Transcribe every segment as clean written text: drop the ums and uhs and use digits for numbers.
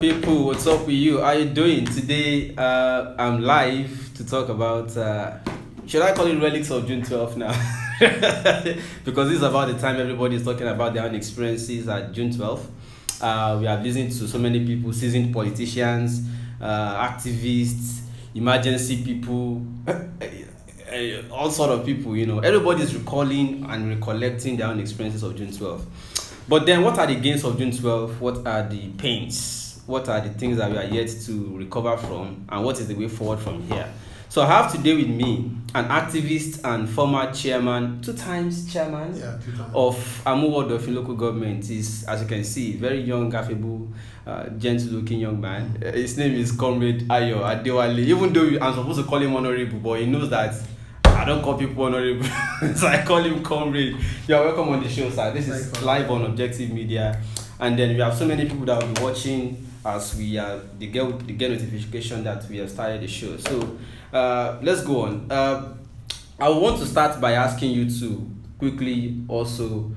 People, what's up with you? How you doing? Today, I'm live to talk about, should I call it relics of June 12th now? Because this is about the time everybody is talking about their own experiences at June 12th. We have listened to so many people, seasoned politicians, activists, emergency people, all sort of people, Everybody's recalling and recollecting their own experiences of June 12th. But then what are the gains of June 12th? What are the pains? What are the things that we are yet to recover from, and what is the way forward from here? So I have today with me an activist and former chairman, two times chairman of Amuwo-Odofin local government. Is, as you can see, very young, affable, gentle-looking young man. His name is Comrade Ayo Adewale. Even though I'm supposed to call him honorable, but he knows that I don't call people honorable, so I call him Comrade. You are welcome on the show, sir. This is live on Objectv Media, and then we have so many people that will be watching as they get notification that we have started the show. So let's go on. I want to start by asking you to quickly also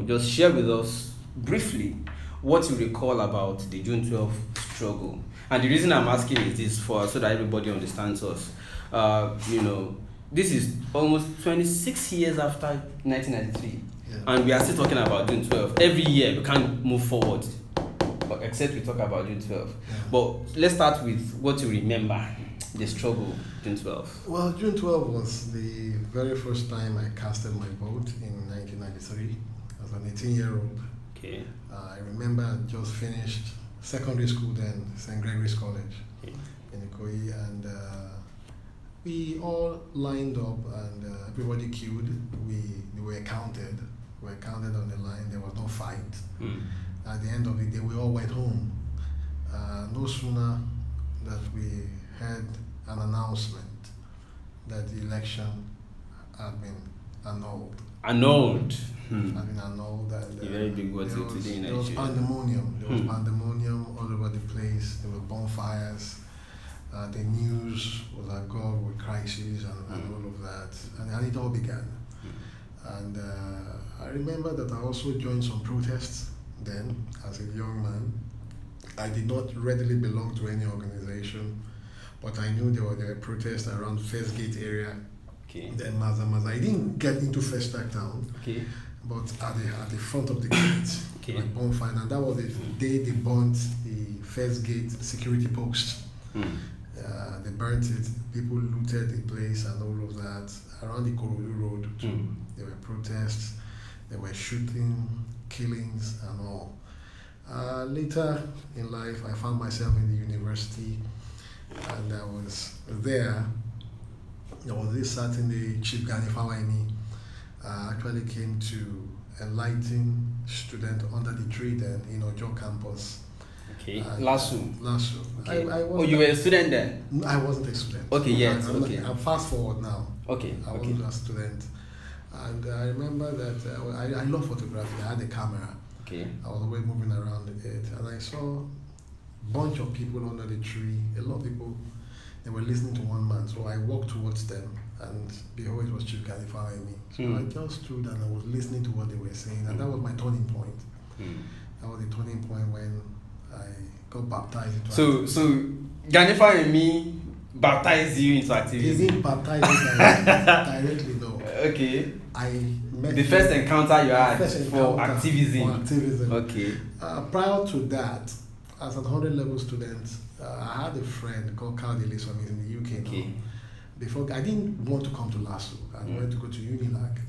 just share with us briefly what you recall about the June 12th struggle. And the reason I'm asking is this so that everybody understands us. This is almost 26 years after 1993, and we are still talking about June 12th. Every year we can't move forward, except we talk about June 12th. But let's start with what you remember, the struggle, June 12th. Well, June 12th was the very first time I casted my vote in 1993 as an 18-year-old. Okay. I remember I just finished secondary school then, St. Gregory's College in Ikoyi, and we all lined up and everybody queued. We were counted. We were counted on the line. There was no fight. At the end of the day, we all went home. No sooner that we had an announcement that the election had been annulled. Annulled. Had been annulled. And, a very big word today in Nigeria. There was pandemonium. There was pandemonium all over the place. There were bonfires. The news was agog with crises and all of that. And it all began. And I remember that I also joined some protests then as a young man. I did not readily belong to any organization, but I knew there were protests around First Gate area. Then Maza. I didn't get into First Stack Town, but at the front of the gate, like bonfire, and that was the day they burnt the First Gate security post. They burnt it, people looted the place and all of that. Around the Korodu Road too, there were protests, there were shooting, killings and all. Later in life, I found myself in the university, and I was there. There was this Saturday, Chief Gani Fawaimi actually came to enlighten students under the tree then in Ojo campus. Lasso. Okay. You were a student then? I wasn't a student. I'm fast forward now. I wasn't a student. And I remember that I love photography. I had a camera. I was always moving around it. And I saw a bunch of people under the tree. A lot of people, they were listening to one man. So I walked towards them. And behold, it was Chief Gani Fawaimi. So I just stood and I was listening to what they were saying. And that was my turning point. That was the turning point when I got baptized into activism. So Gani Fawaimi baptized you into activism? He didn't baptize me directly, no. I met the first encounter you had for activism. Prior to that, as an 100-level student, I had a friend called Carl Delis from in the UK now. Before, I didn't want to come to LASU. I wanted to go to Unilag.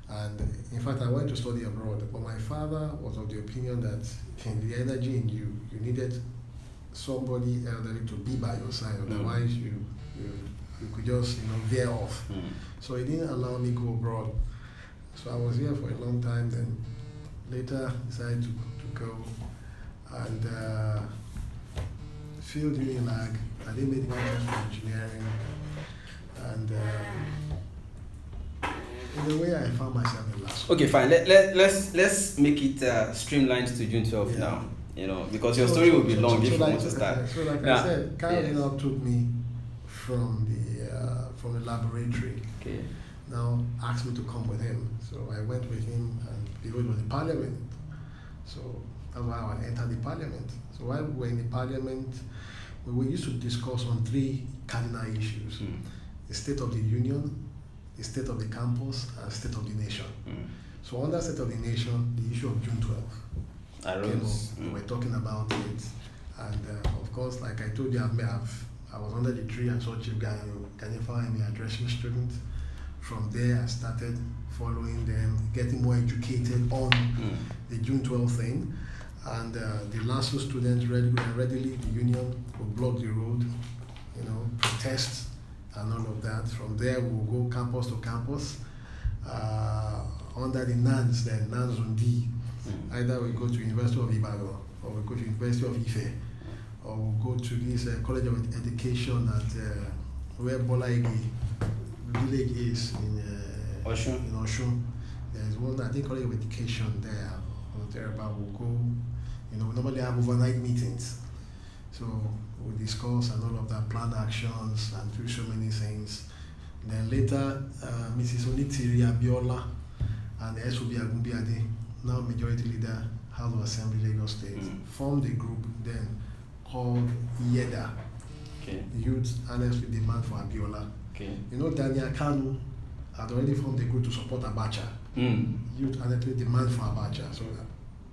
And in fact, I went to study abroad. But my father was of the opinion that in the energy in you needed somebody elderly to be by your side. Otherwise, you could just veer off. So he didn't allow me go abroad. So I was here for a long time. Then later decided to go and field Unilag. I didn't make the entrance for engineering. And in a way, I found myself in last. Okay, fine. Let's make it streamlined to June 12th now. Because your story will be long if you want to start. So like I said, Carol took me from the laboratory. Now asked me to come with him. So I went with him, and it was the parliament. So That's why I entered the parliament. So while we were in the parliament, we used to discuss on three cardinal issues: the state of the union, the state of the campus, and state of the nation. So under state of the nation, the issue of June 12th. We were talking about it, and of course, like I told you, I was under the tree and saw Chief Ganefa and me addressing students. From there, I started following them, getting more educated on the June 12th thing. And the LASO students readily, the union will block the road, protest and all of that. From there, we'll go campus to campus under the NANS, then NANS on D. Either we go to University of Ibadan, or we go to University of Ife, or we'll go to this College of Education at where Bola Igi village is in Oshun. There's one, I think, College of Education there, or thereabout. We'll go, we normally have overnight meetings. So we'll discuss and all of that, plan actions and do so many things. Then later, Mrs. Onitiri Abiola and SOB Agumbiade, now majority leader, House of Assembly, Lagos State, formed a group then called YEDA, Youth Honestly Demand for Abiola. Daniel Kanu had already formed a group to support Abacha. Youth Honestly Demand for Abacha. So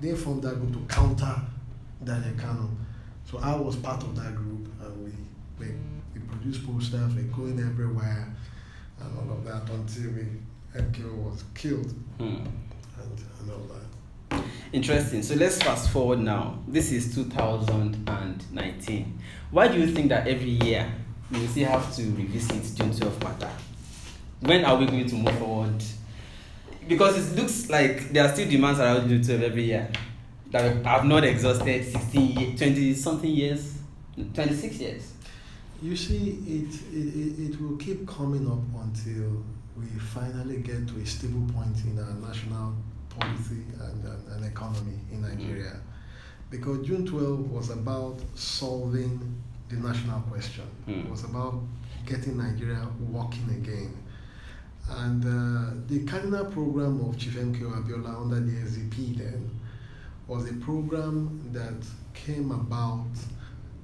they formed that group to counter Daniel Kanu. So I was part of that group, and we produced posters, we're going everywhere, and all of that until MKO was killed, and all that. Interesting. So let's fast forward now. This is 2019. Why do you think that every year we still have to revisit June 12 matter? When are we going to move forward? Because it looks like there are still demands around June 12 every year that have not exhausted 20-something years, 26 years. You see, it will keep coming up until we finally get to a stable point in our national policy and economy in Nigeria. Because June 12 was about solving the national question. It was about getting Nigeria working again. And the cardinal program of Chief MKO Abiola under the SDP then was a program that came about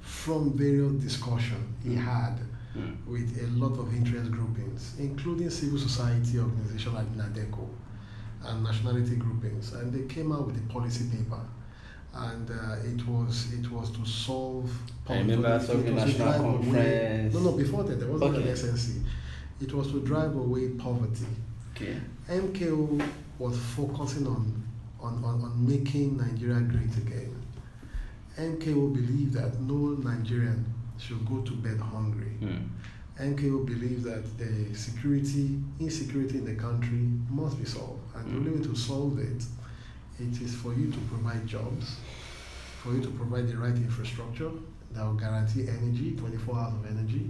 from various discussions he had with a lot of interest groupings, including civil society organizations like NADECO and nationality groupings, and they came out with a policy paper, and it was to solve. I remember solving national conference. No, before that there wasn't an SNC. It was to drive away poverty. MKO was focusing on making Nigeria great again. MKO believed that no Nigerian should go to bed hungry. MKO believes that the insecurity in the country must be solved. And the only way to solve it is for you to provide jobs, for you to provide the right infrastructure that will guarantee energy, 24 hours of energy,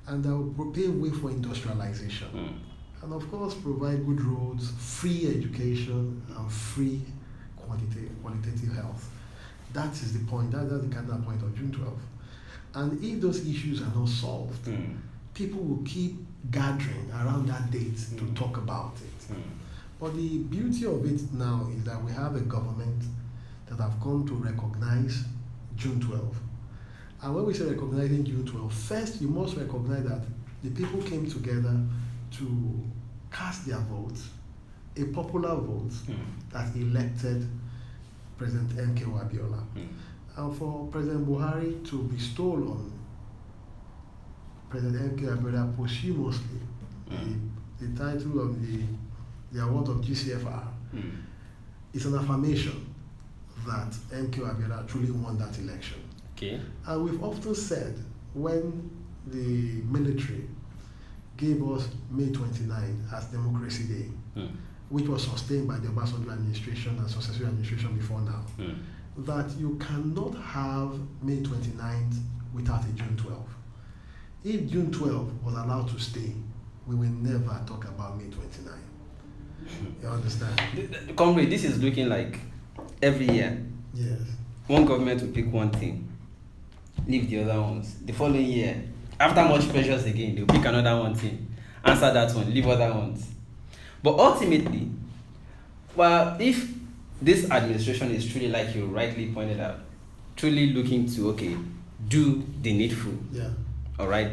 and that will pave way for industrialization. And of course, provide good roads, free education, and free qualitative health. That is the point, that's the cardinal point of June 12. And if those issues are not solved, people will keep gathering around that date to talk about it. But the beauty of it now is that we have a government that have come to recognize June 12. And when we say recognizing June 12, first you must recognize that the people came together to cast their votes, a popular vote that elected President MKO Abiola. And for President Buhari to bestow on President MKO Abiola posthumously the title of the award of GCFR is an affirmation that MKO Abiola truly won that election. And we've often said, when the military gave us May 29 as Democracy Day, which was sustained by the Obasanjo administration and successive administration before now, that you cannot have May 29th without a June 12. If June 12 was allowed to stay, we will never talk about May 29. You understand? Comrade, this is looking like every year. Yes. One government will pick one thing, leave the other ones. The following year, after much pressures again, they'll pick another one thing, answer that one, leave other ones. But ultimately, well, if this administration is truly, like you rightly pointed out, truly looking to, do the needful. Yeah. All right.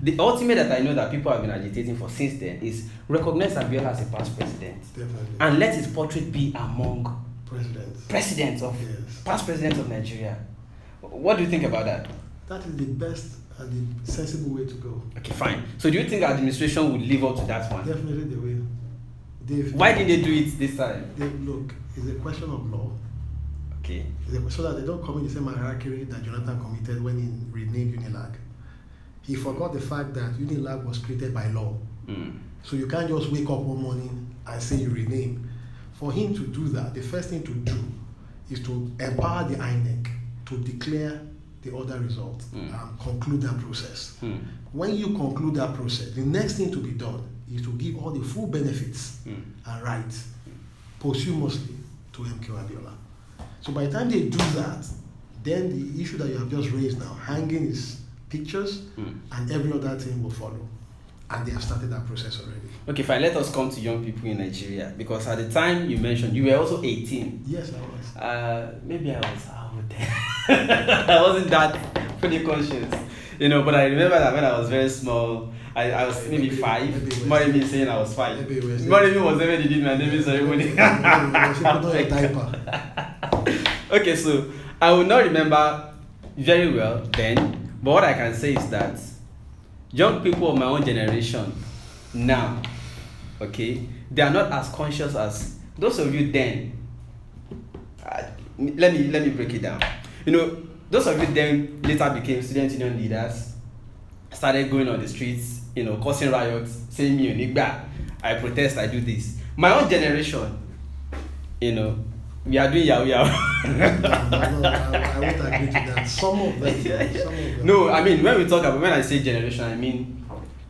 The ultimate that I know that people have been agitating for since then is recognize Abiola as a past president. Definitely. And let his portrait be among presidents of yes. past presidents of Nigeria. What do you think about that? That is the best and the sensible way to go. Okay, fine. So do you think administration would live up to that one? Definitely they will. Why did they do it this time? Look, it's a question of law. Okay. So that they don't commit the same hierarchy that Jonathan committed when he renamed Unilag. He forgot the fact that Unilag was created by law. So you can't just wake up one morning and say you rename. For him to do that, the first thing to do is to empower the INEC to declare the other result and conclude that process. When you conclude that process, the next thing to be done is to give all the full benefits and rights posthumously to MK Abiola. So by the time they do that, then the issue that you have just raised now, hanging his pictures and every other thing will follow. And they have started that process already. Okay, fine. Let us come to young people in Nigeria. Because at the time you mentioned, you were also 18. Yes, I was. Maybe I was out there. I wasn't that fully conscious. But I remember that when I was very small, I was maybe 5. Maybe saying I was 5. Maybe was never did my naming ceremony. Okay, so I will not remember very well then. But what I can say is that young people of my own generation now, they are not as conscious as those of you then. Let me break it down. Those of you then later became student union leaders, started going on the streets, causing riots, saying me Onigba, I protest, I do this. My own generation, we are doing yahoo yahoo. I won't agree to that. Some of them. No, I mean when I say generation, I mean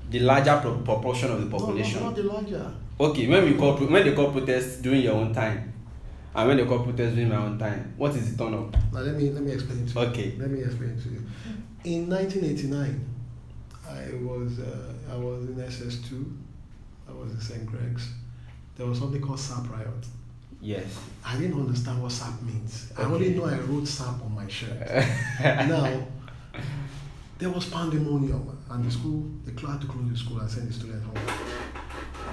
the larger proportion of the population. No, not the larger. Okay, when they call protests during your own time, and when they call protests during my own time, what is the turn up? Now let me explain it to you. Okay. Let me explain it to you. In 1989, I was in SS2. I was in St. Greg's. There was something called SAP riot. Yes. I didn't understand what SAP means. I only know I wrote SAP on my shirt. Now, there was pandemonium, and the clerk had to close the school and send the students home.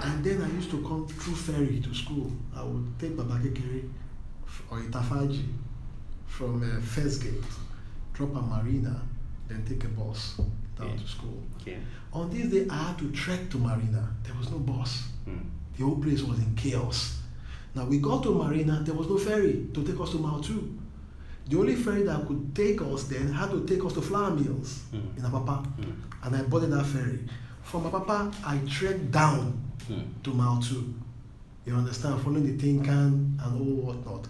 And then I used to come through ferry to school. I would take Babakekere or Itafaji from First Gate, drop at Marina, then take a bus down to school. Okay. On this day, I had to trek to Marina. There was no bus. The whole place was in chaos. Now we got to Marina, there was no ferry to take us to Mile 2. The only ferry that could take us then had to take us to Flour Mills in Apapa. And I boarded that ferry. From Apapa, I trekked down to Mile 2. You understand? Following the tin can and all whatnot.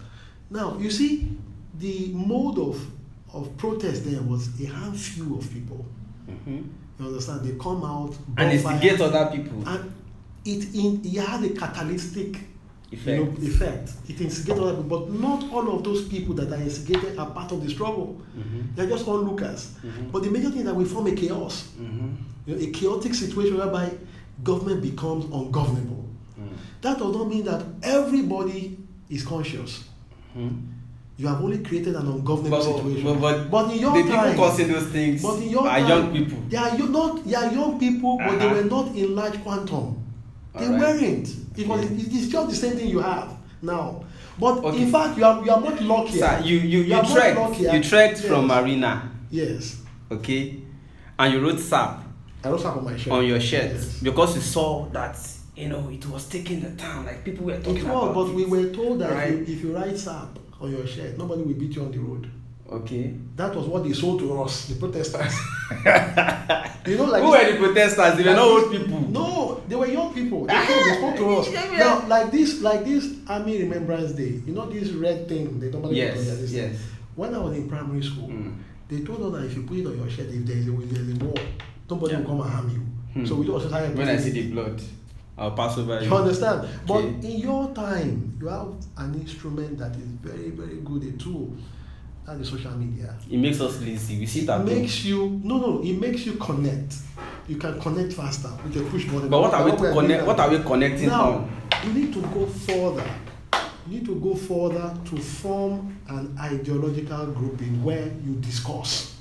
Now, you see, the mode of protest there was a handful of people. You understand? They come out and instigate other people. And it had a catalytic effect. It instigated other people, but not all of those people that are instigated are part of the struggle. They're just onlookers. But the major thing is that we form a chaos, a chaotic situation whereby government becomes ungovernable. That does not mean that everybody is conscious. You have only created an ungovernable situation. But in your the time, people causing those things are young people. They are young people, but they were not in large quantum. They weren't. It's just the same thing you have now. But in fact, you are much luckier. Sir, you trekked from Marina. Yes. Okay. And you wrote SAP. I wrote SAP on my shirt. On your shirt. Yes. Because you saw that, it was taking the town. Like people were talking about but we were told that if you write SAP on your shirt, nobody will beat you on the road. Okay. That was what they sold to us, the protesters. Who were the protesters? They were not old people. No, they were young people. They spoke to us. Now, like this Army Remembrance Day, this red thing they normally put on this thing. When I was in primary school, they told us that if you put it on your shirt, if there's a war, nobody will come and harm you. So we just started. When I see the blood, I'll pass over you. You understand? Okay. But in your time, you have an instrument that is very, very good, a tool. And the social media. It makes us lazy. We see that. It makes you it makes you connect. You can connect faster with your push button. But what are we connecting now, on? You need to go further You need to go further to form an ideological grouping where you discuss.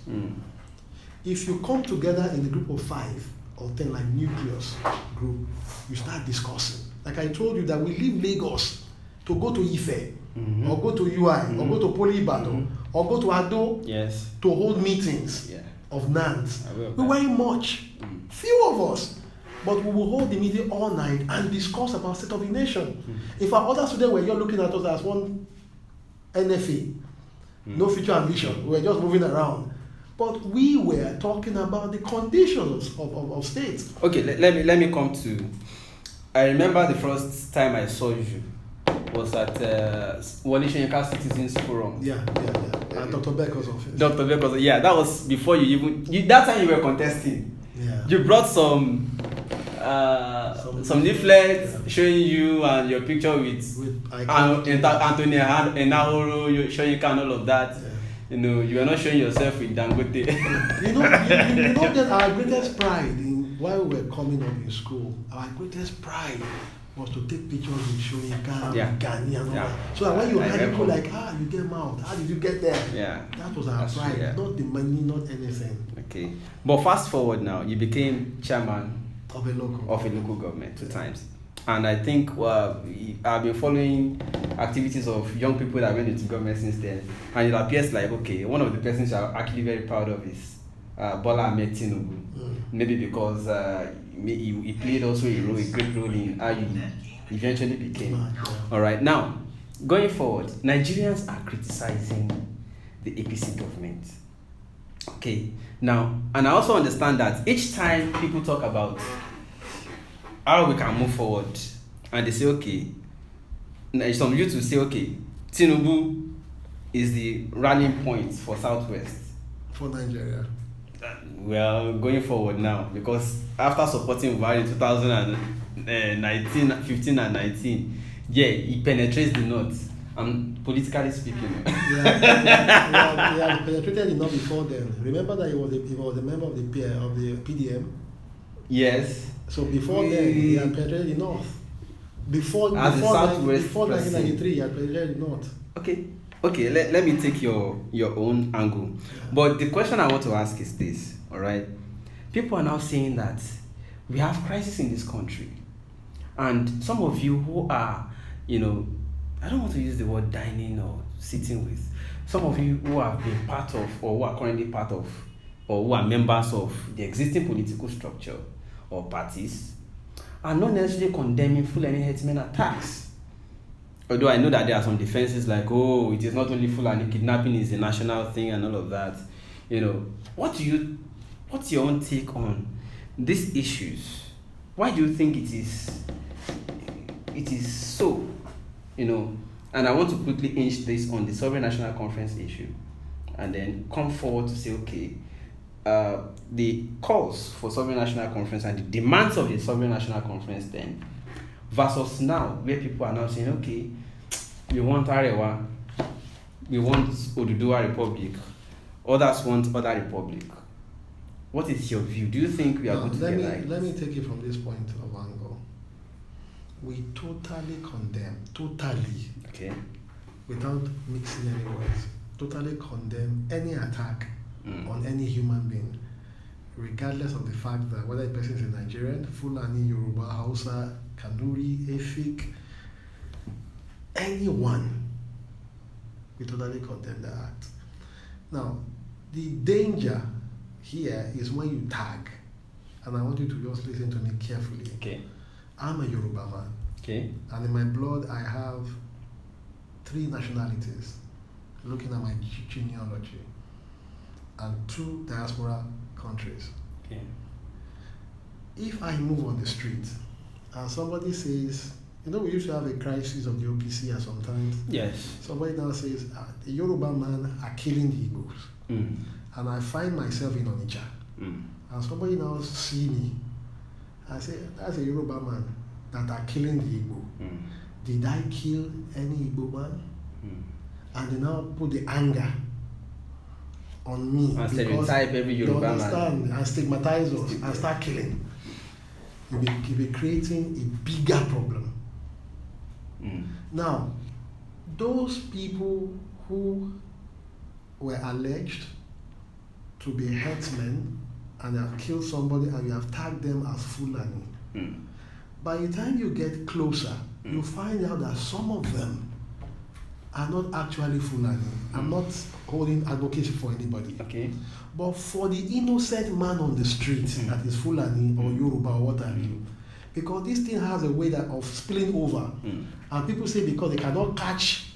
If you come together in a group of 5 or 10, like nucleus group, you start discussing. Like I told you that we leave Lagos to go to Ife, or go to UI, or go to Polybato, or go to Ado to hold meetings of NANS. We very much, few of us, but we will hold the meeting all night and discuss about state of the nation. If our other students were here looking at us as one NFA, no future ambition, we were just moving around. But we were talking about the conditions of states. Okay, let me come to. I remember the first time I saw you was at Wole Soyinka Citizens Forum. Yeah. Dr. Becker's office. Dr. Becker's, yeah, that was before that time you were contesting. Yeah. You brought some leaflets showing you and your picture with Anthony Enahoro, Soyinka and all of that. Yeah. You know, you are not showing yourself with Dangote. you know that our greatest pride while we were coming up in school, our greatest pride was to take pictures with Soyinka, with Gani and all that. So that when you had people like, you get mouth, how did you get there? Yeah. That was our pride, not the money, not anything. Okay. But fast forward now, you became chairman of a local government 2 times. And I think I've been following activities of young people that went into government since then. And it appears like, okay, one of the persons I'm actually very proud of is Bola Ahmed Tinubu. Maybe because he played also a great role in how you eventually became. All right, now, going forward, Nigerians are criticizing the APC government. Okay, now, and I also understand that each time people talk about how we can move forward, and they say, okay, some youth will say, okay, Tinubu is the rallying point for Southwest. For Nigeria. Well, going forward now, because after supporting Buhari in 2019, 15 and 19, he penetrates the north. Politically speaking. He penetrated the north before then. Remember that he was a member of the PDM? Yes. So before then, he had penetrated the north. Before 1993, he had penetrated the north. Okay, let me take your own angle. But the question I want to ask is this, all right? People are now saying that we have crisis in this country. And some of you who are, I don't want to use the word dining or sitting with, some of you who have been part of, or who are currently part of, or who are members of the existing political structure or parties, are not necessarily condemning Fulani herdsmen attacks. Although I know that there are some defenses like, it is not only Fulani, kidnapping is a national thing and all of that. What's your own take on these issues? Why do you think it is so? And I want to quickly inch this on the Sovereign National Conference issue, and then come forward to say, okay, the calls for Sovereign National Conference and the demands of the Sovereign National Conference then, versus now, where people are now saying, okay, we want Arewa, we want Oduduwa Republic, others want other republic. What is your view? Do you think we are going to get like Let me take it from this point of angle. We totally condemn, without mixing any words, totally condemn any attack on any human being, regardless of the fact that whether the person is a Nigerian, Fulani, Yoruba, Hausa, Kanuri, Efik, anyone, we totally condemn the act. Now, the danger here is when you tag, and I want you to just listen to me carefully. Okay. I'm a Yoruba man. Okay. And in my blood, I have 3 nationalities, looking at my genealogy, and 2 diaspora countries. Okay. If I move on the street and somebody says, we used to have a crisis of the OPC at some times. Yes. Somebody now says, the Yoruba man are killing the Igbos. And I find myself in Onitsha. And somebody now see me. I say, that's a Yoruba man that are killing the Igbo. Did I kill any Igbo man? And they now put the anger on me. And stereotype every Yoruba man. And stigmatize us and start killing. You'll be creating a bigger problem. Now, those people who were alleged to be herdsmen and have killed somebody and you have tagged them as Fulani, by the time you get closer, you find out that some of them are not actually Fulani. I'm not holding advocacy for anybody. Okay. But for the innocent man on the street that is Fulani or Yoruba or what have you, because this thing has a way of spilling over, and people say because they cannot catch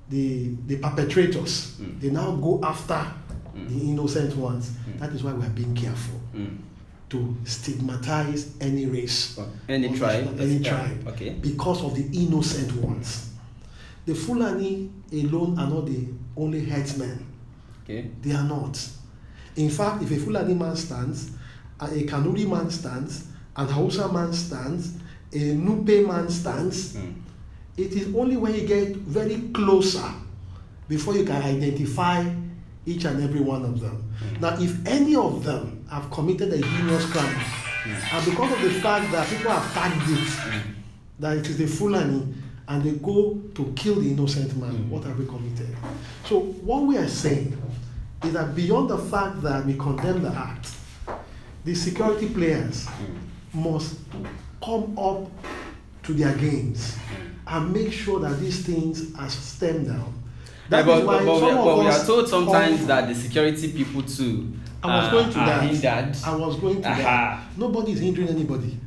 the perpetrators, they now go after the innocent ones. That is why we are being careful to stigmatize any race, any tribe, okay, because of the innocent ones. The Fulani alone are not the only herdsmen. Okay. They are not. In fact, if a Fulani man stands, a Kanuri man stands, an Hausa man stands, a Nupe man stands, it is only when you get very closer before you can identify each and every one of them. Now, if any of them have committed a heinous crime, and because of the fact that people have tagged it, that it is the Fulani, and they go to kill the innocent man, what have we committed? So what we are saying is that beyond the fact that we condemn the act, the security players must come up to their games and make sure that these things are stemmed down. But we are told sometimes that the security people too I was going to that. hindered. I was going to that. Nobody is hindering anybody.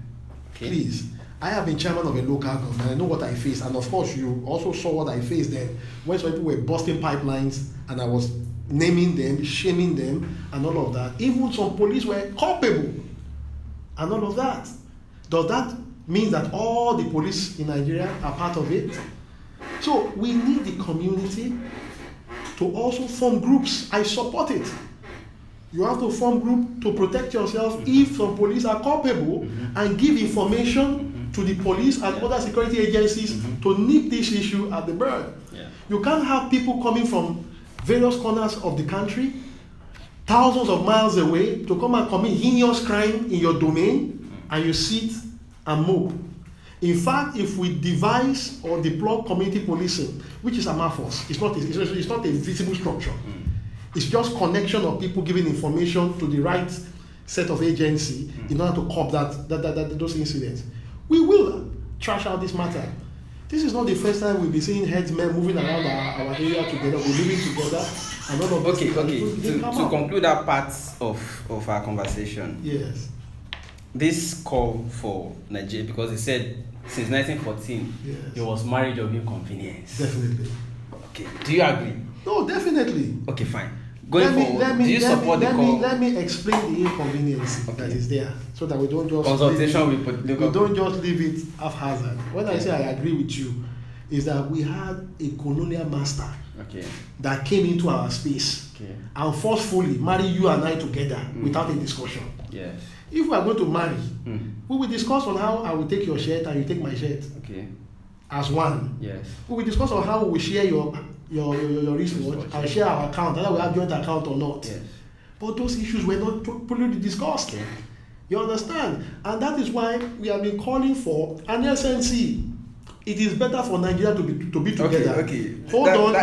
Okay. Please. I have been chairman of a local government. I know what I faced, and of course, you also saw what I faced then. When some people were busting pipelines, and I was naming them, shaming them, and all of that. Even some police were culpable, and all of that. Does that mean that all the police in Nigeria are part of it? So we need the community to also form groups. I support it. You have to form group to protect yourself if some police are culpable and give information to the police and other security agencies to nip this issue at the bud. You can't have people coming from various corners of the country, thousands of miles away, to come and commit heinous crime in your domain, and you sit and mope. In fact, if we devise or deploy community policing, which is a force, it's not a visible structure. It's just connection of people giving information to the right set of agency in order to curb those incidents. We will trash out this matter. This is not the first time we'll be seeing headsmen moving around our area together, we're living together, and all of this. Okay. To conclude that part of our conversation. Yes. This call for Nigeria, because he said since 1914, it was marriage of inconvenience. Definitely. Okay. Do you agree? No, definitely. Okay, fine. Going forward, do you support the call? Let me explain the inconvenience that is there, so that we don't just don't just leave it haphazard. When I say I agree with you, is that we had a colonial master that came into our space and forcefully marry you and I together without a discussion. Yes. If we are going to marry, we will discuss on how I will take your shirt and you take my shirt. Okay. As one. Yes. We will discuss on how we will share your wristwatch and share our account, whether we have joint account or not. Yes. But those issues were not properly discussed. Okay. You understand? And that is why we have been calling for an SNC. It is better for Nigeria to be together. Okay. Hold on.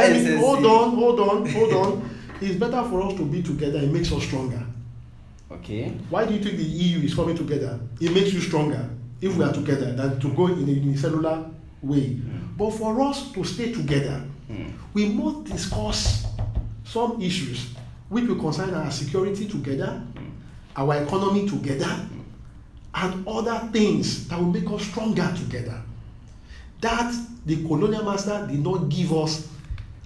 It's better for us to be together. It makes us stronger. Okay. Why do you think the EU is coming together? It makes you stronger if we are together than to go in a cellular way. But for us to stay together, we must discuss some issues which will concern our security together, our economy together, and other things that will make us stronger together. That the colonial master did not give us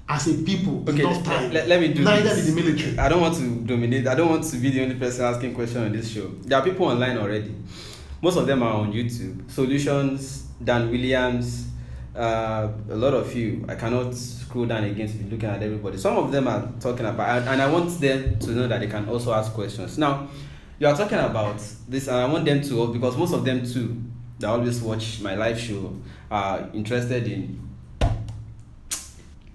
as a people enough time. Let me do Neither this. did the military. I don't want to dominate. I don't want to be the only person asking questions on this show. There are people online already. Most of them are on YouTube. Solutions, Dan Williams, a lot of you. I cannot scroll down again to be looking at everybody. Some of them are talking about, and I want them to know that they can also ask questions. Now, you are talking about this, and I want them to, because most of them too, they always watch my live show, are interested in,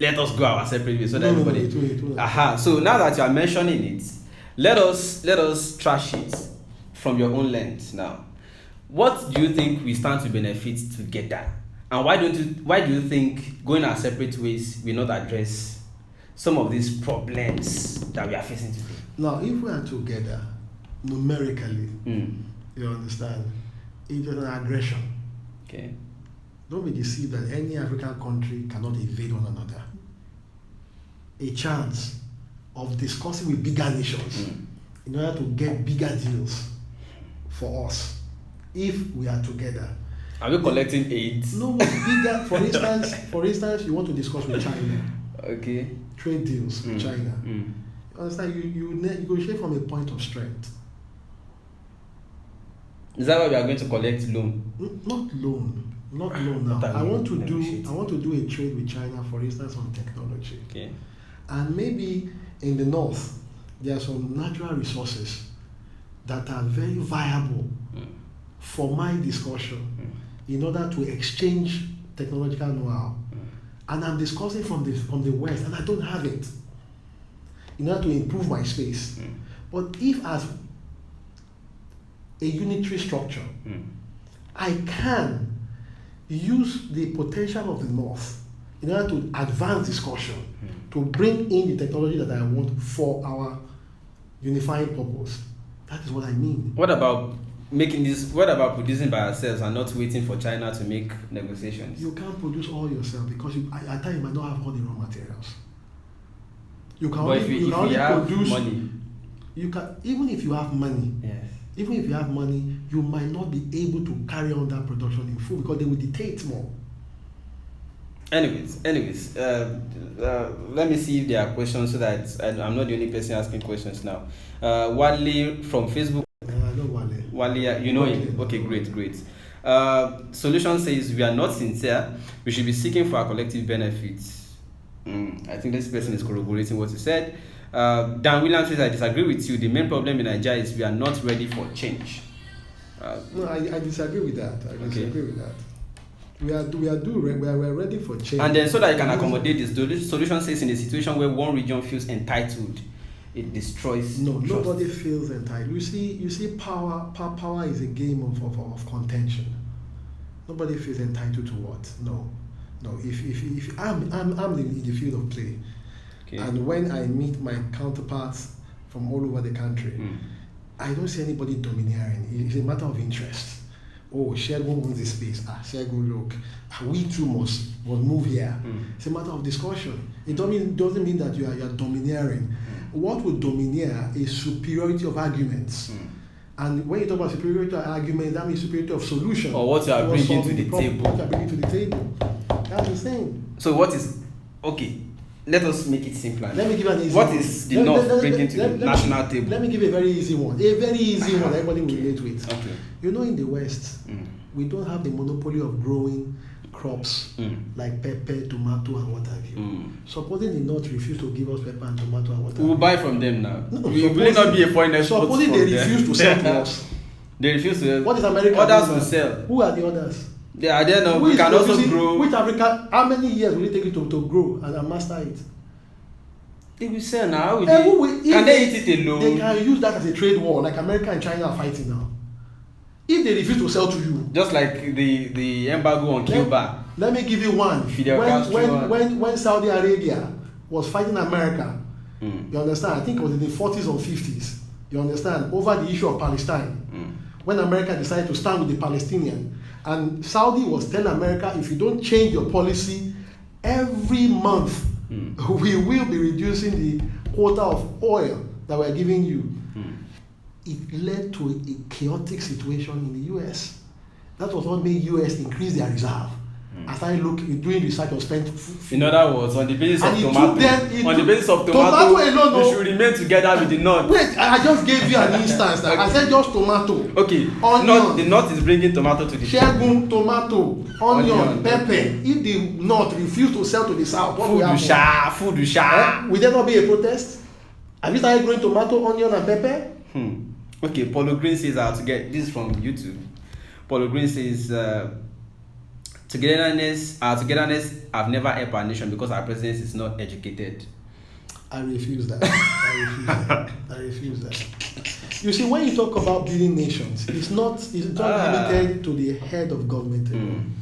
let us go our separate ways so that everybody. So now that you are mentioning it, let us trash it from your own lens now. What do you think we stand to benefit together? And why do you think going our separate ways will not address some of these problems that we are facing today? Now, if we are together, numerically, you understand, it is an aggression. Okay. Don't be deceived that any African country cannot invade one another. A chance of discussing with bigger nations in order to get bigger deals for us, if we are together. Are we collecting aid? No, bigger. For instance, you want to discuss with China. Okay. Trade deals with China. You understand? You negotiate from a point of strength. Is that why we are going to collect loan? Not loan now. I want to do a trade with China, for instance, on technology. Okay. And maybe in the north, there are some natural resources that are very viable for my discussion in order to exchange technological know-how. And I'm discussing from the west, and I don't have it in order to improve my space. But if as a unitary structure, I can use the potential of the north in order to advance discussion, to bring in the technology that I want for our unifying purpose. That is what I mean. What about producing by ourselves and not waiting for China to make negotiations? You can't produce all yourself because at times you might not have all the raw materials. You can but only, if we have produce money. You can, even if you have money. Yes. Even if you have money, you might not be able to carry on that production in full because they will dictate more. Anyways, let me see if there are questions so that I'm not the only person asking questions now. Wale from Facebook. I know Wale. Wale, you know him? Okay, great. Solution says we are not sincere. We should be seeking for our collective benefits. I think this person is corroborating what you said. Dan Williams says, I disagree with you. The main problem in Nigeria is we are not ready for change. No, I disagree with that. We are ready for change. And then so that you can accommodate this, the solution says in a situation where one region feels entitled, it destroys trust. Nobody feels entitled. You see, power is a game of contention. Nobody feels entitled to what? No. If I'm in the field of play, okay, and when I meet my counterparts from all over the country, I don't see anybody domineering. It's a matter of interest. Oh, Shegun owns this space. Shegun, look, we too must move here. It's a matter of discussion. It doesn't mean that you are domineering. What would domineer is superiority of arguments. And when you talk about superiority of arguments, that means superiority of solution. Or what you are bringing to the table. What you are bringing to the table. That's the same. So what is, okay, let us make it simpler. Let me give an easy What one. is the North bringing to the national table? Let me give a very easy one. A very easy one everybody will relate with. Okay. You know, in the West, we don't have the monopoly of growing crops like pepper, tomato, and what have you. Supposing the North refuse to give us pepper and tomato and what have you. We will buy from them now. We will not be a foreign export. Supposing they refuse to sell to us. They refuse to. What is America? Others will sell. Who are the others? They are there now. We can also grow. Which Africa? How many years will it take you to grow and master it? They will sell now. Can they eat it alone? They can use that as a trade war, like America and China are fighting now. If they refuse to sell to you, just like the embargo on Cuba. Let me give you one. When Saudi Arabia was fighting America, you understand? I think it was in the 40s or 50s. You understand? Over the issue of Palestine, when America decided to stand with the Palestinian, and Saudi was telling America, if you don't change your policy, every month we will be reducing the quota of oil that we're giving you. It led to a chaotic situation in the US. That was what made US increase their reserve. I started doing research on spent in other words, on the basis of tomato, alone, we should remain together with the North. Wait, I just gave you an instance. I said just tomato. Okay, the North is bringing tomato to the Shegun, tomato, onion, pepper. If the North refuse to sell to the South, what will happen? Food will share. Will there not be a protest? Have you started growing tomato, onion, and pepper? Okay, Paulo Green says how to get this from YouTube. Paulo Green says togetherness have never helped our nation because our president is not educated. I refuse that. I refuse that. You see, when you talk about building nations, it's not limited to the head of government alone.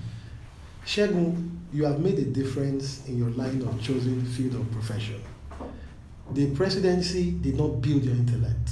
Shegun, you have made a difference in your line of chosen field of profession. The presidency did not build your intellect.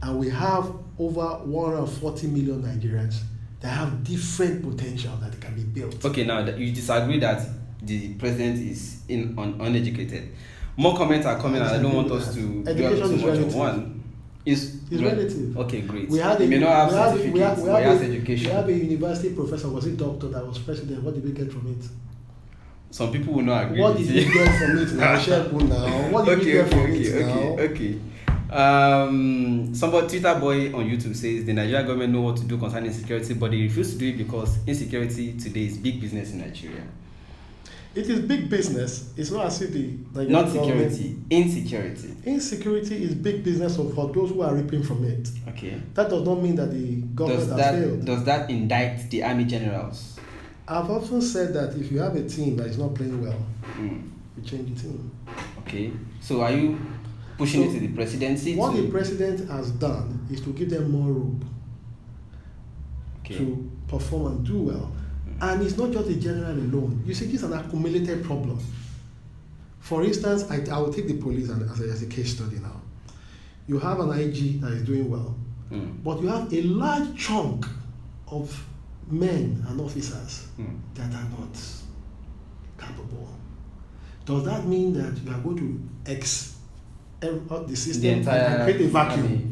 And we have over 140 million Nigerians that have different potential that can be built. Okay, now you disagree that the president is uneducated. More comments are coming, and I don't want us to education too is much relative. on one. Is relative. Okay, great. We had you may not have certificates, we but he has we education. have a university professor, was it doctor, that was president. What did we get from it? Some people will not agree. What with did you. we get from it now? Shegun now. What did we get from it now? Okay. Somebody, Twitter boy on YouTube says the Nigerian government know what to do concerning insecurity, but they refuse to do it because insecurity today is big business in Nigeria. It is big business. It's not as if the not security, insecurity. Insecurity is big business for those who are reaping from it. Okay. That does not mean that the government has failed. Does that indict the army generals? I've often said that if you have a team that is not playing well, you change the team. Okay. So are you pushing it to the presidency? What the president has done is to give them more room to perform and do well. And it's not just the general alone. You see, this is an accumulated problem. For instance, I will take the police as a case study now. You have an IG that is doing well, but you have a large chunk of men and officers that are not capable. Does that mean that you are going to the system and create a vacuum?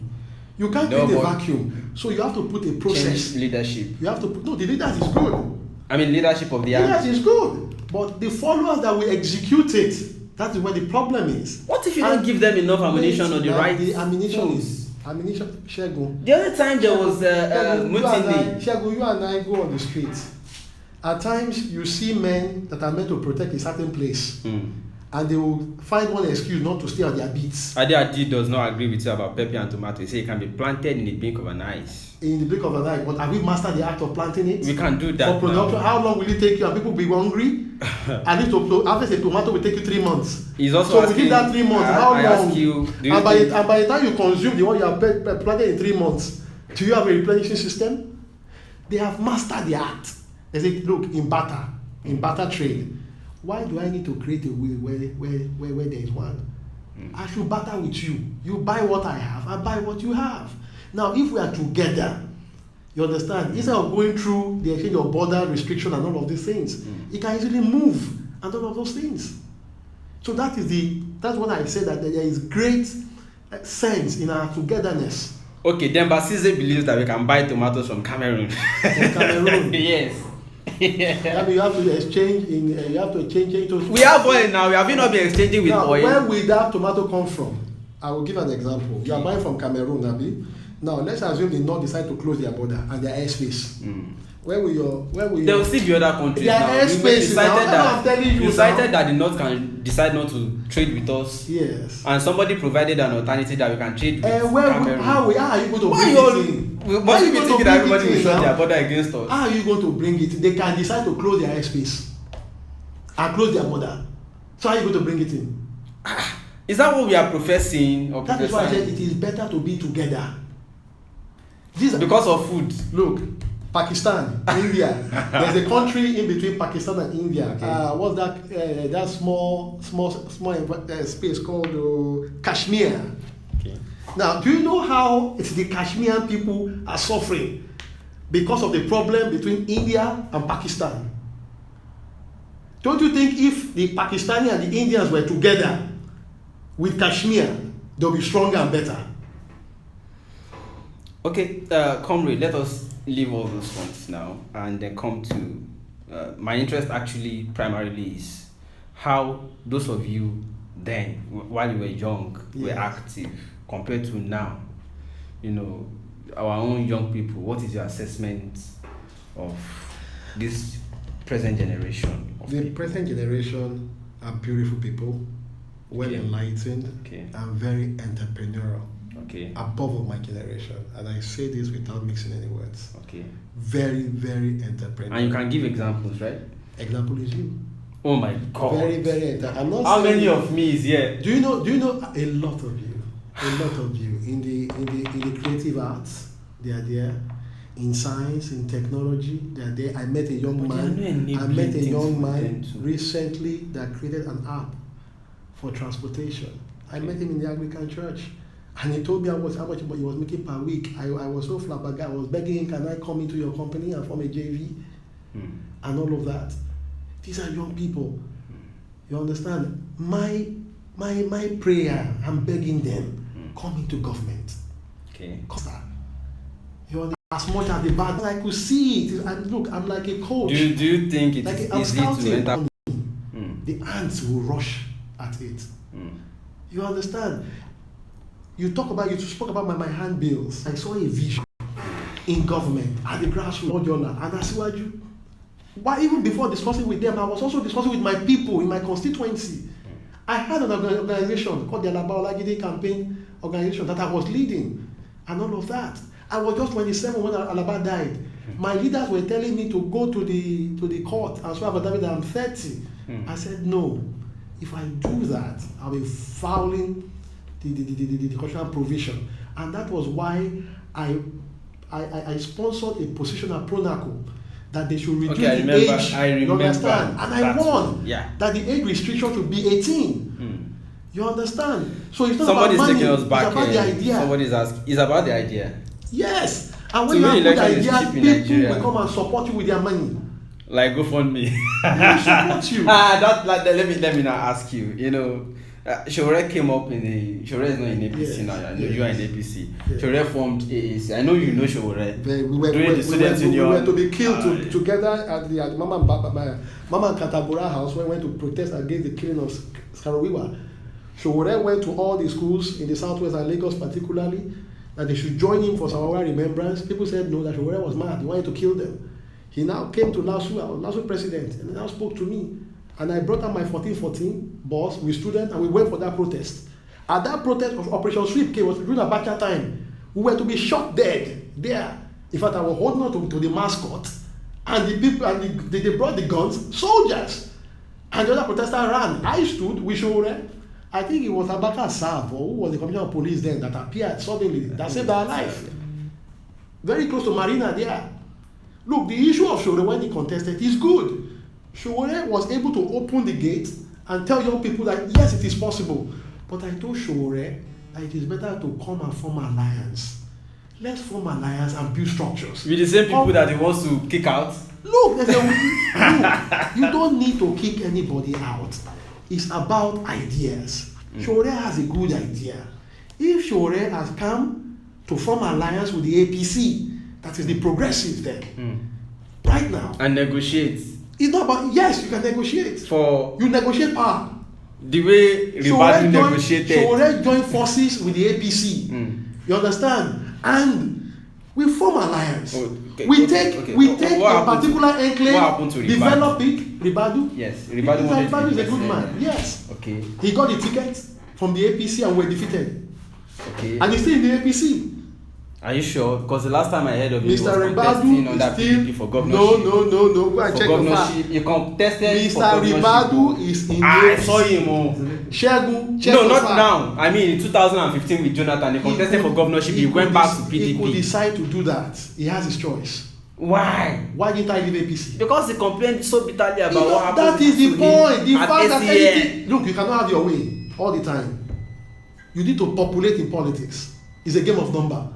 You can't create a vacuum. So you have to put a process. Change leadership. You have to put, the leaders is good. I mean, leadership of the army. Leaders is good. But the followers that will execute it, that is where the problem is. What if you don't give them enough ammunition or the right The ammunition tools? is ammunition. Shegun. The other time there was mutiny. Shegun, you and I go on the street. At times you see men that are meant to protect a certain place. And they will find one excuse not to stay on their beats. Adi does not agree with you about pepper and tomato. He says it can be planted in the blink of an eye. In the blink of an eye, but have we mastered the act of planting it? We can do that. For production, now. how long will it take you? And people be hungry? At least after a tomato will take you 3 months. He's also so asking, within that 3 months, how long? Ask you, and by the time you consume the one you have planted in 3 months, do you have a replenishing system? They have mastered the art. They say, look, in barter trade, why do I need to create a will where there is one? I should barter with you. You buy what I have, I buy what you have. Now, if we are together, you understand, instead of going through the exchange of border restriction and all of these things, it can easily move and all of those things. So that's what I say, that there is great sense in our togetherness. Okay, then Basise believes that we can buy tomatoes from Cameroon. From Cameroon? Yes. I mean, you have to exchange it. We have oil now. We have not been exchanging with now, oil. Where will that tomato come from? I will give an example. You are buying from Cameroon, Abi. Now let's assume they not decide to close their border and their airspace. Where will you? There will still be other countries their now. Airspace Decided that the North can decide not to trade with us. Yes. And somebody provided an alternative that we can trade with Cameroon. How are you going to bring it in? Must we be thinking that everybody will shut their border against us? How are you going to bring it? They can decide to close their airspace and close their border. So how are you going to bring it in? Is that what we are professing? That is why I said it is better to be together. Because of food. Look, Pakistan, India. There's a country in between Pakistan and India. Okay. What's that small space called Kashmir? Okay. Now, do you know how it's the Kashmirian people are suffering because of the problem between India and Pakistan? Don't you think if the Pakistani and the Indians were together with Kashmir, they'll be stronger and better? Okay, comrade, let us leave all those ones now and then come to my interest actually primarily is how those of you then, while you were young, were active compared to now. You know, our own young people, what is your assessment of this present generation? The present generation are beautiful people, well enlightened, and very entrepreneurial. Above of my generation, and I say this without mixing any words. Very, very entrepreneurial. And you can give examples, right? Example is you. Oh my God. Very, very entrepreneurial. I'm not. How many of me is here? Do you know a lot of you? A lot of you in the creative arts, they are there. in science, in technology. They are there. I met a young But they are not man. I enabling met a things young for man them to- recently that created an app for transportation. I met him in the Anglican church, and he told me how much he was making per week. I was so flabbergasted. I was begging him, can I come into your company and form a JV and all of that. These are young people. You understand? My prayer, I'm begging them, come into government. Okay. You know, as much as the bad, I could see it. And look, I'm like a coach. Do you think it Like is I'm easy to scouting. enter? The ants will rush at it. You understand? You spoke about my handbills. I saw a vision in government at the grassroots, and I see you. But even before discussing with them, I was also discussing with my people in my constituency. I had an organization called the Alaba Campaign Organization that I was leading, and all of that. I was just 27 when Alaba died. My leaders were telling me to go to the court and swear that I'm 30. I said no. If I do that, I'll be fouling the constitutional provision, and that was why I sponsored a position at Pronaco that they should reduce the age. I remember. You understand? And I won that the age restriction should be 18. You understand? So it's not somebody's about money. taking us back. It's about the idea. Somebody's asking. It's about the idea. Yes. And when So you have good election is ideas, cheap in people Nigeria. will come and support you with their money. Like GoFundMe. They will support you. Let me now ask you. You know, Shore came up in the. Shore is not in APC now. I know you are in APC. Yes. Shore formed AAC. I know you know Shore. We were to be killed together at the Mama and Katabura house when we went to protest against the killing of Skarawiwa. Shore went to all the schools in the southwest and Lagos particularly that they should join him for Samawa remembrance. People said no, that Shore was mad. He wanted to kill them. He now came to LASU, I was LASU president, and he now spoke to me. And I brought out my 1414 boss with students, and we went for that protest. At that protest of Operation Sweep was during Abacha time. We were to be shot dead there. In fact, I was holding on to the mascot, and the people, and they brought the guns, soldiers. And the other protester ran. I stood with Shore. I think it was Abaka Sav, or who was the commissioner of police then, that appeared suddenly, that saved our life. Very close to Marina there. Look, the issue of Shore when he contested is good. Shore was able to open the gate and tell young people that yes, it is possible. But I told Shore that it is better to come and form alliance. Let's form alliance and build structures. With the same people that he wants to kick out. Look, you don't need to kick anybody out. It's about ideas. Shore has a good idea. If Shore has come to form alliance with the APC, that is the progressive then, right now. And negotiate. It's not about, yes, you can negotiate. You negotiate power. The way Ribadu negotiated. Shore joined forces with the APC. You understand? And we form alliance. We take a particular enclave, develop it. Ribadu? Yes, Ribadu is a good man. Yes. Okay. He got the ticket from the APC and were defeated. Okay. And he's still in the APC. Are you sure? Because the last time I heard of you, Mr. was contesting on that PDP for governorship. No. Go and check the fact. You contested for Mr. Ribadu is in the I saw him. Shegun, check no, the not fact. now. I mean, in 2015 with Jonathan, he contested for governorship. He went back to PDP. He could decide to do that. He has his choice. Why? Why didn't I leave APC? Because he complained so bitterly about what happened. That is the point. The fact that anything. look, you cannot have your way all the time. You need to populate in politics. It's a game of number.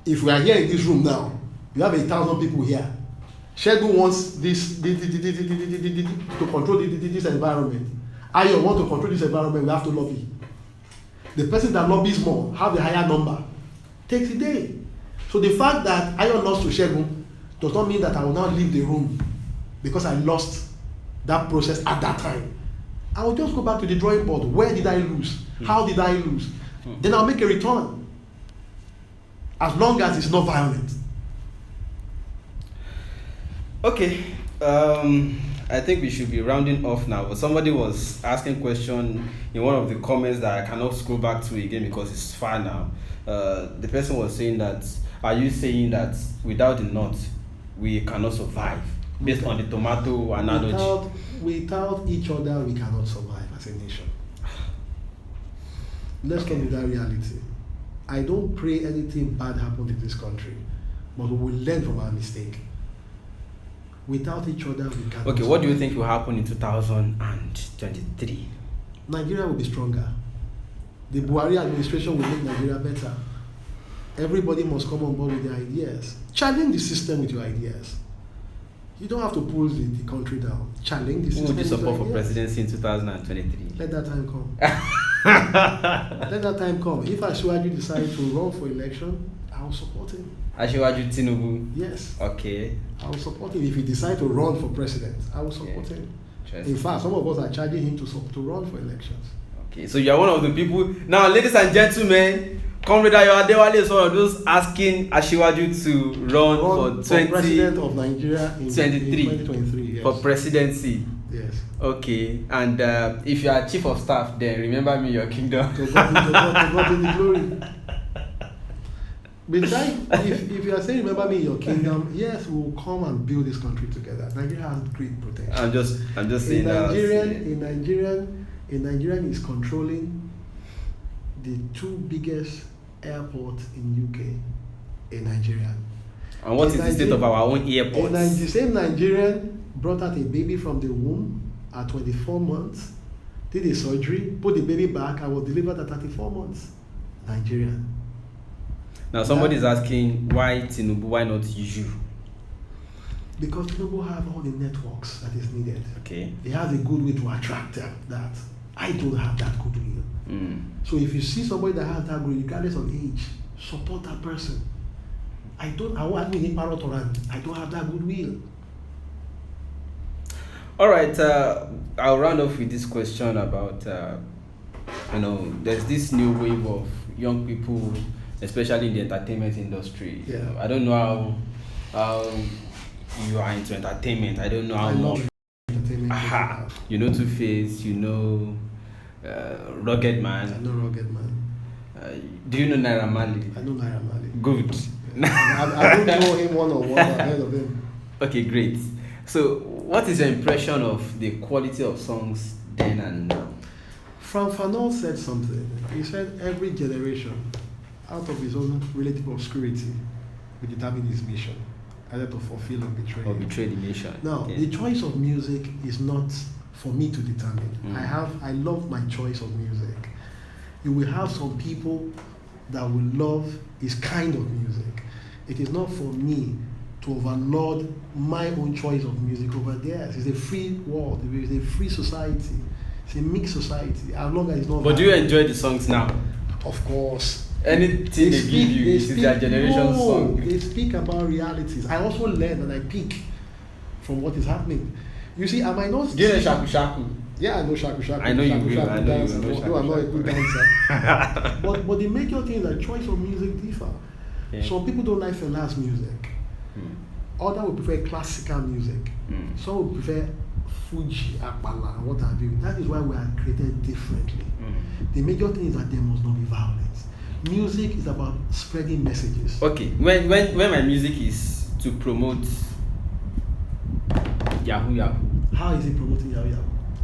If we are here in this room now, you have 1,000 people here. Shegun wants this to control this environment. Ayo want to control this environment, we have to lobby. The person that lobbies more have a higher number. Takes a day. So the fact that Ayo lost to Shegun does not mean that I will now leave the room because I lost that process at that time. I will just go back to the drawing board. Where did I lose? How did I lose? Then I'll make a return. As long as it's not violent. Okay. I think we should be rounding off now. But somebody was asking a question in one of the comments that I cannot scroll back to again because it's far now. The person was saying that, are you saying that without the nut, we cannot survive? Based on the tomato analogy. Without each other, we cannot survive as a nation. Let's come to that reality. I don't pray anything bad happen to this country. but we will learn from our mistake. Without each other, we can't. Okay, what do you think will happen in 2023? Nigeria will be stronger. The Buhari administration will make Nigeria better. Everybody must come on board with their ideas. Challenge the system with your ideas. You don't have to pull the country down. Challenge the system. Who would you support for ideas. presidency in 2023? Let that time come. Let that time come. If Asiwaju decides to run for election, I will support him. Asiwaju Tinubu? Yes. Okay. I will support him. If he decides to run for president, I will support him. In fact, some of us are charging him to run for elections. Okay, so you are one of the people. Now, ladies and gentlemen, Comrade Ayo Adewale is one of those asking Asiwaju to run for president of Nigeria in 2023. Yes. For presidency. Yes. Okay, and if you are chief of staff, then remember me in your kingdom. To God be the glory. Besides, if you are saying remember me in your kingdom, yes, we will come and build this country together. Nigeria has great potential. I'm just saying that. Nigerian is controlling the two biggest airports in UK in Nigeria. And what is the state of our own airports? The same Nigerian brought out a baby from the womb at 24 months, did a surgery, put the baby back, and was delivered at 34 months. Nigerian. Now somebody is asking why Tinubu, why not you? Because Tinubu have all the networks that is needed. Okay. He has a good way to attract that. I don't have that goodwill. So if you see somebody that has that goodwill, regardless of age, support that person. I don't have that goodwill. All right, I'll round off with this question about, there's this new wave of young people, especially in the entertainment industry. Yeah. I don't know how you are into entertainment. I don't know how much. Aha. You know Two-Face, Rugged Man. I know Rugged Man. Do you know Naira Marley? I know Naira Marley. Good. I don't know him one-on-one, I've heard of him. Okay, great. So, what is your impression of the quality of songs then and now? Frank Fanon said something. He said every generation, out of his own relative obscurity, will determine his mission, either to fulfill or betray. Or betray the nation. Now, the choice of music is not for me to determine. I love my choice of music. You will have some people that will love his kind of music. It is not for me to overlord my own choice of music over theirs. It's a free world. It's a free society. It's a mixed society. As long as it's not. But do you enjoy the songs now? Of course. Anything they give you is their generation song. They speak about realities. I also learn and I pick from what is happening. You see, I might not. Do you know Shaku Shaku? Yeah, I know Shaku Shaku. I know you will. I know dance, you will. Though I'm not a good dancer. but the major thing is that choice of music differ. Yeah. Some people don't like Fela's music. Others would prefer classical music. Some would prefer Fuji, Akbala, and what have you. That is why we are created differently. The major thing is that there must not be violence. Music is about spreading messages. Okay, when my music is to promote Yahoo Yahoo. How is it promoting Yahoo Yahoo?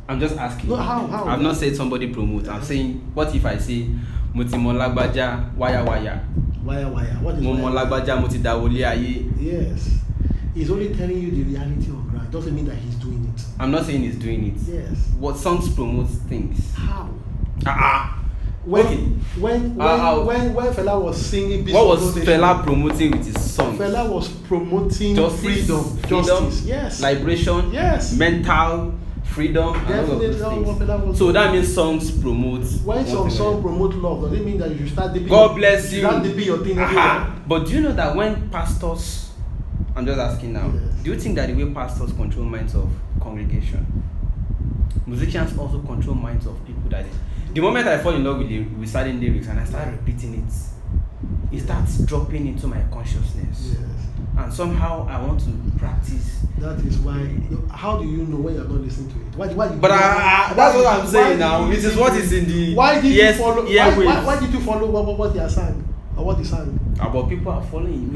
I'm just asking. No, how? I've not said somebody promote. I'm saying, what if I say Mutimo Lagbaja Waya Waya? Waya Waya. What is Momo Lagbaja Muti Dawole Aye? Yes. He's only telling you the reality of ground. Doesn't mean that he's doing it. I'm not saying he's doing it. Yes. What songs promote things? How? When Fela was singing, what was Fela promoting with his song? Fela was promoting freedom, justice, yes, liberation, yes, mental freedom. Definitely, so that means songs promote. When some songs promote love, does it mean that you should start dipping? God bless you. Start dipping your thing everywhere. But do you know that when pastors, I'm just asking now, do you think that the way pastors control minds of congregation, musicians also control minds of people that the moment I fall in love with certain lyrics and I start repeating it, it starts dropping into my consciousness. Yes. And somehow I want to practice. That is why. How do you know when you're not listening to it? Why that's what I'm saying now. It is what is in the. Why did you follow? Why did you follow what they are saying or what they sang? But people are following.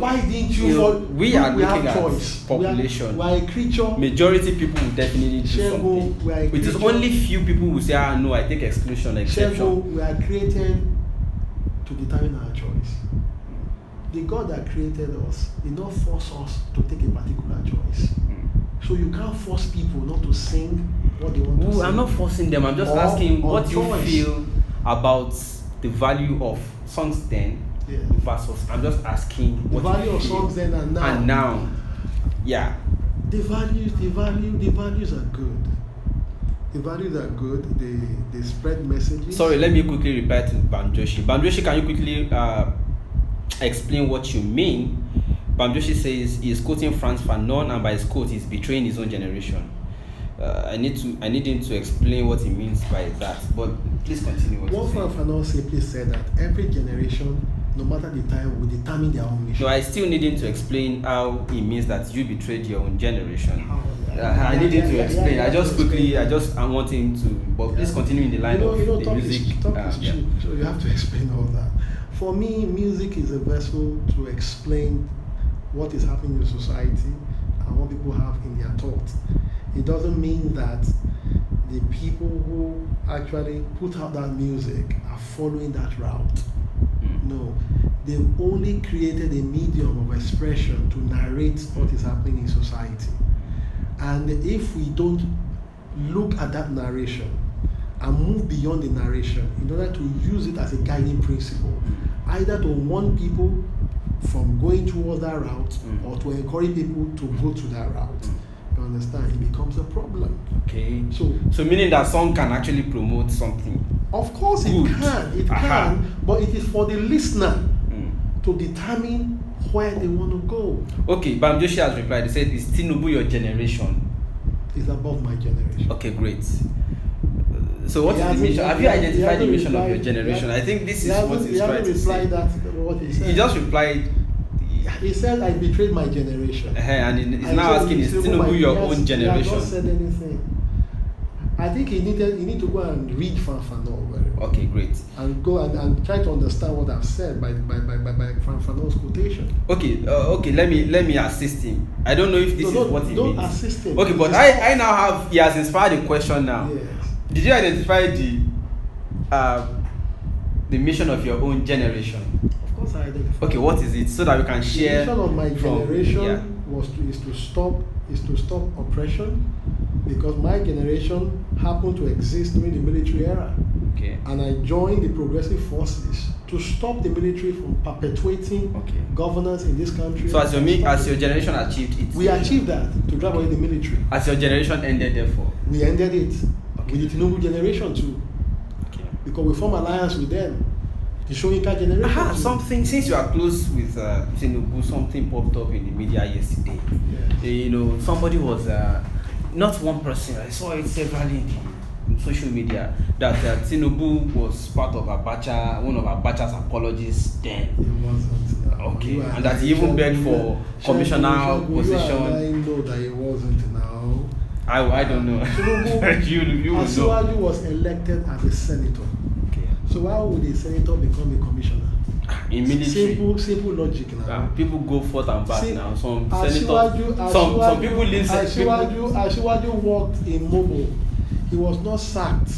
Why didn't you follow? We are looking at choice. population. We are a creature. Majority people will definitely do something. It is only few people who say, no, I take exclusion, exception. We are created to determine our choice. the God that created us did not force us to take a particular choice. So you can't force people not to sing what they want to sing. I'm not forcing them. I'm just asking what you feel about the value of songs then versus. I'm just asking what the value of songs then and now. And now, yeah. The values are good. The values are good. They spread messages. Sorry, let me quickly reply to Bamjoshi. Bamjoshi, can you quickly explain what you mean? Bamjoshi says he's quoting Frantz Fanon, and by his quote, he's betraying his own generation. I need him to explain what he means by that. But please continue. What Frantz Fanon simply said that every generation, no matter the time, will determine their own mission. No, I still need him to explain how he means that you betrayed your own generation. I need him to explain. I want him to. But please continue in the line of the music. Talk is cheap, so you have to explain all that. For me, music is a vessel to explain what is happening in society and what people have in their thoughts. It doesn't mean that the people who actually put out that music are following that route. No, they've only created a medium of expression to narrate what is happening in society. And if we don't look at that narration and move beyond the narration in order to use it as a guiding principle, either to warn people from going towards that route or to encourage people to go to that route, you understand, it becomes a problem. Okay. So meaning that song can actually promote something. Of course it can, but it is for the listener to determine where they want to go. Okay, Bamjoshi has replied. He said, "Is Tinubu your generation?" It's above my generation. Okay, great. So what is the mission? Have you identified the mission of your generation? I think this is what he's trying to say. He just replied. He said, "I betrayed my generation." And he's now asking, "Is Tinubu your own generation?" He has not said anything. I think he need to go and read Frantz Fanon very well. Okay, great. And go and try to understand what I've said by Frantz Fanon's quotation. Okay. Let me assist him. I don't know if this is what he means. Don't assist him. Okay, but I now have. He has inspired a question now. Yes. Did you identify the mission of your own generation? Of course, I identified. Okay, what is it, so that we can share? The mission of my generation is to stop oppression, because my generation happened to exist during the military era. Okay. And I joined the progressive forces to stop the military from perpetuating governance in this country. So as your generation achieved it? We achieved that, to drive away the military. As your generation ended, therefore? We ended it. With the Tinubu generation too. Okay. Because we form alliance with them. The Shoyinka generation. Something, since you are close with Tinubu, something popped up in the media yesterday. Yes. Somebody was, not one person, I saw it severally in social media, that Tinubu was part of Abacha, one of Abacha's apologists then. It wasn't. Okay, and that he even begged for commissioner position. I know that it wasn't now. I don't know. you Asiwaju was elected as a senator. Okay. So why would a senator become a commissioner? In military. Simple logic now. People go forth and back now. Some senators, some people live. Asiwaju worked in Mobo. He was not sacked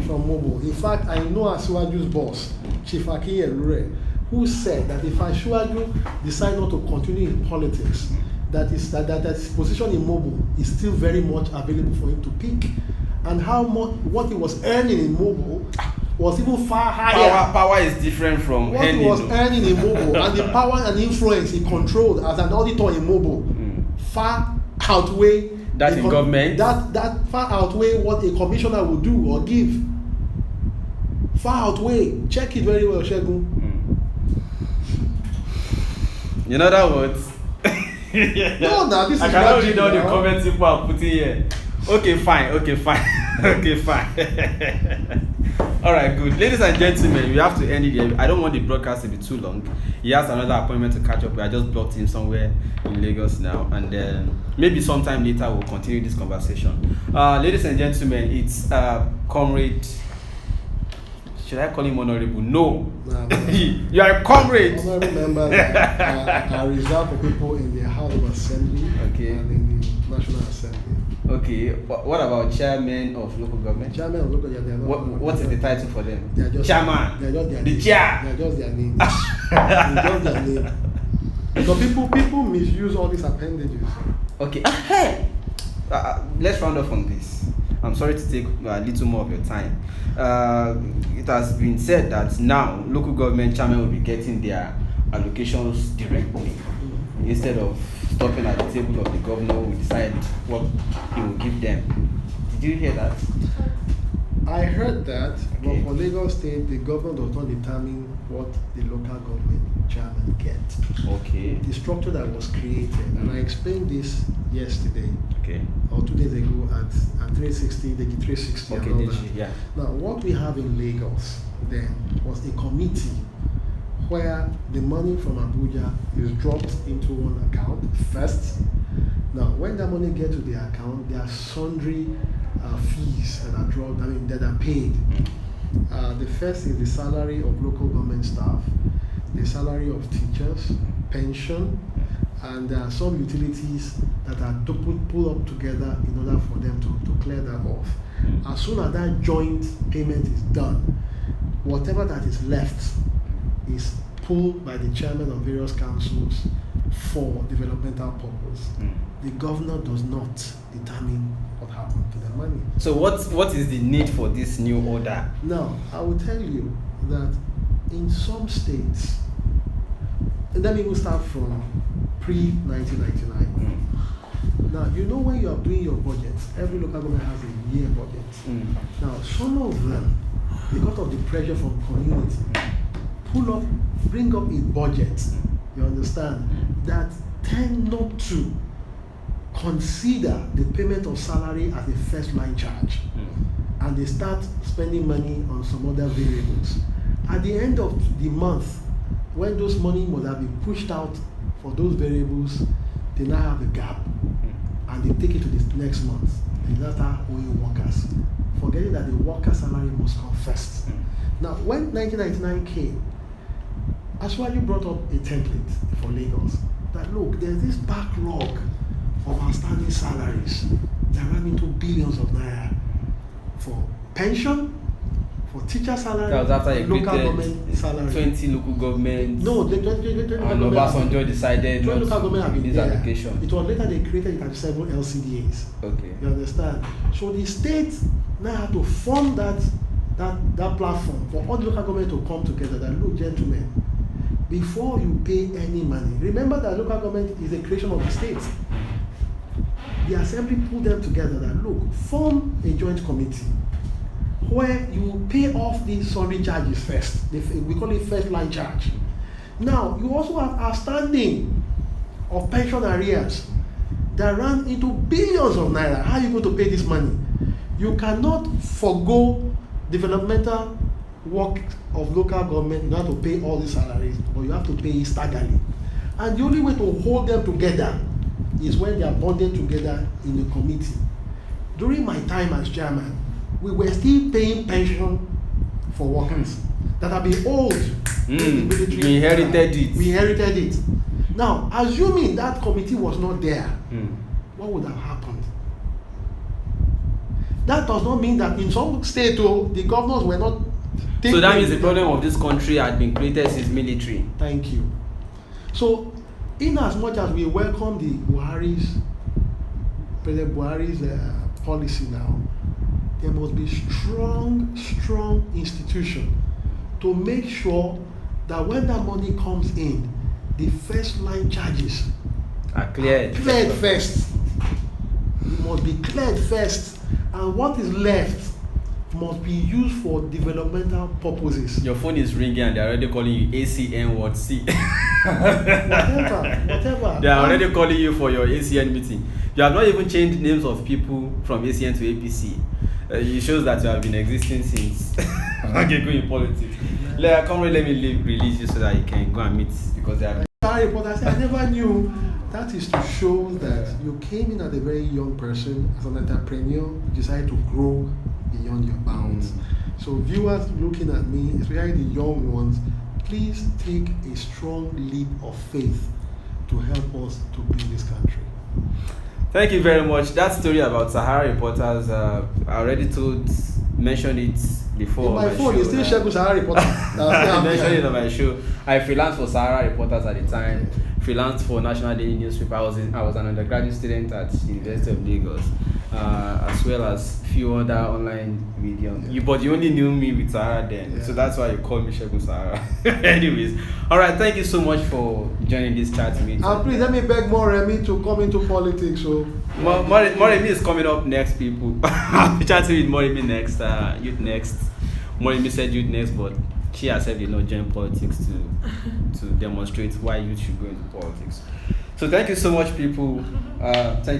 from Mobo. In fact, I know Asiwaju's boss, Chief Akinye, who said that if Asiwaju decide not to continue in politics, that his position in Mobo is still very much available for him to pick, and what he was earning in Mobo was even far higher. Power is different from what he was earning in Mobo, and the power and influence he controlled as an auditor in Mobo far outweigh that in government. That far outweigh what a commissioner would do or give. Far outweigh. Check it very well, Shegun. In other words. No, this is I cannot read all the comments people are putting here. Okay, fine. All right, good. Ladies and gentlemen, we have to end it here. I don't want the broadcast to be too long. He has another appointment to catch up with. I just blocked him somewhere in Lagos now, and maybe sometime later we'll continue this conversation. Ladies and gentlemen, it's comrade. Should I call him honorable? No. You are a comrade. Honorable members are reserved for people in the House of Assembly and in the National Assembly. Okay. What about chairman of local government? Chairman of local government. What is the title for them? They are just chairman. They are just their the name. chair. They are just their name. They are just their name. So people misuse all these appendages. Okay. Let's round off on this. I'm sorry to take a little more of your time. It has been said that now local government chairmen will be getting their allocations directly instead of stopping at the table of the governor who will decide what he will give them. Did you hear that? I heard that, Okay. but for Lagos State, the governor does not determine what the local government chairman gets. Okay. The structure that was created, and I explained this yesterday Okay. or 2 days ago at 360, the 360 Okay, and all did that. you? Yeah. Now, what we have in Lagos then was a committee where the money from Abuja is dropped into one account first. Now, when that money gets to the account, there are sundry fees that are dropped, that are paid. The first is the salary of local government staff, the salary of teachers, pension, and there are some utilities that are pulled up together in order for them to clear that off. As soon as that joint payment is done, whatever that is left is pulled by the chairman of various councils for developmental purpose. The governor does not determine what happened to the money. So what is the need for this new order? Now, I will tell you that in some states, and let me even start from pre-1999. Now, you know when you are doing your budget, every local government has a year budget. Now, some of them, because of the pressure from community, bring up a budget, you understand, that tend not to consider the payment of salary as a first line charge. And they start spending money on some other variables. At the end of the month, when those money must have been pushed out for those variables, they now have a gap. And they take it to the next month. They now start owing workers, forgetting that the worker salary must come first. Now, when 1999 came, Aswaju brought up a template for Lagos that look, there's this backlog of outstanding salaries that run into billions of naira for pension, for teacher salary, That was after local government salary. 20 local governments. No, the 20 And Obasanjo decided not local government have to been give this there. allocation. It was later they created it as several LCDAs. Okay. You understand? So the state now had to form that platform for all the local government to come together. That look, gentlemen, before you pay any money, remember that local government is a creation of the state. The assembly pulled them together. That look, form a joint committee where you pay off these sundry charges first. We call it first line charge. Now you also have outstanding of pension arrears that run into billions of naira. How are you going to pay this money? You cannot forego developmental work of local government in order to pay all these salaries, but you have to pay it staggerly. And the only way to hold them together is when they are bonded together in a committee. During my time as chairman, we were still paying pension for workers that have been old. In the military. We inherited it. We inherited it. Now, assuming that committee was not there, what would have happened? That does not mean that in some state, the governors were not taking. So that means the problem of this country had been created since military. Thank you. So, in as much as we welcome the President Buhari's policy now, there must be strong institution to make sure that when that money comes in, the first line charges Are cleared. first. It must be cleared first, and what is left must be used for developmental purposes. Your phone is ringing and they're already calling you ACN Ward C. whatever. They are already calling you for your ACN meeting. You have not even changed names of people from ACN to APC. It shows that you have been existing since in politics. Come let me release you so that you can go and meet, because they are. I never knew. That is to show that you came in as a very young person, as an entrepreneur, you decided to grow beyond your bounds. So viewers looking at me, especially the young ones, please take a strong leap of faith to help us to build this country. Thank you very much. That story about Sahara reporters, I already mentioned it before. In my phone, it's still Segun Sahara Reporter. I mentioned it on my show. I freelanced for Sahara Reporters at the time. Freelanced for National Daily newspaper. I was an undergraduate student at University of Lagos, as well as few other online mediums. But you only knew me with Sahara then, so that's why you call me Segun Sahara. Anyways, all right. Thank you so much for joining this chat with me. And please let me beg Moremi to come into politics. So Moremi is coming up next, people. I'll be chatting with Moremi next. Youth next. Moremi said youth next, but she herself did not join politics to demonstrate why youth should go into politics. So thank you so much, people. Thank you.